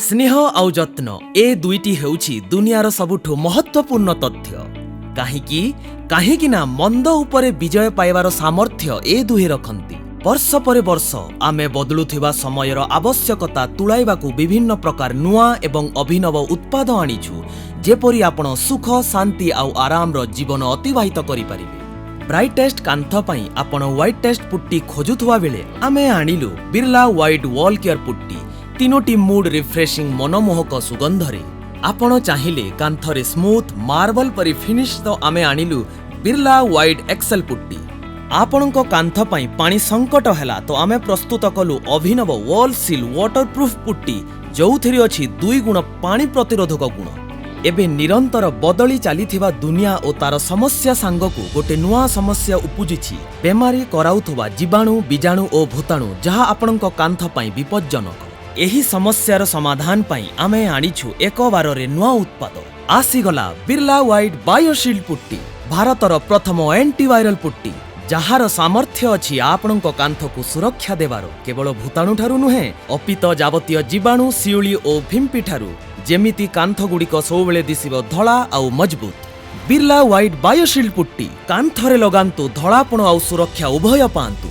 स्नेह आउ जत्न ए दुईटी हेउछि दुनियार सबुठु महत्वपूर्ण तथ्य। काहींकि ना मंद उपरे विजय पाइबार सामर्थ्य ए दुहे रखंती। वर्ष पर वर्ष आमे बदलुथिबा समयर आवश्यकता तुलाइबाकू विभिन्न प्रकार नुआ एवं अभिनव उत्पाद आनिछु, जेपरि आपण सुख शांति आउ आराम रो जीवन अतिबाहित करि परिबे। ब्राइटेस्ट कांथ पई आपण व्हाइट टेस्ट पुट्टी खोजुथुवा बेले आमे आनिलु Birla white wall care putty. तीनोटी मूड रिफ्रेशिंग मनमोहक सुगंधरे आपण चाहिले कांथरे स्मूथ मार्बल परि फिनिश तो आमे आनिलु बिरला व्हाइट एक्सेल पुट्टी। आपणको कांथ पई पानी संकट हैला तो आमे प्रस्तुत कलु अभिनव वॉल सील वाटरप्रूफ पुट्टी, जोउथिरि अछि 2 गुण पानी प्रतिरोधक गुण। एबे निरंतर बदली चलीथिबा दुनिया और तार समस्या सांगकू गोटे नुआ समस्या उपुजिछि, बेमारी कराउथुबा जीवाणु बीजाणु और भूताणु, जहा आपणको कांथ पई विपज्जनक। एही समस्यार समाधान पई आमे आनिछु एक बाररे नुआ उत्पाद। आसीगला बिरला व्हाइट बायोशील्ड पुट्टी, भारतर प्रथम एंटीवायरल पुट्टी, जहार सामर्थ्य अछि आपणको कांथकू सुरक्षा देबार केवल भूताणु ठारू नुहे, अपित जावतीय जीवाणु शिउली और भिंपी ठारू, जेमिति कांथ गुड़िक सबुबेले दिसिब धला आउ मजबूत। बिरला व्हाइट बायोशील्ड पुट्टी कांथरे लगांतु, धलापण आउ सुरक्षा उभय पांतु।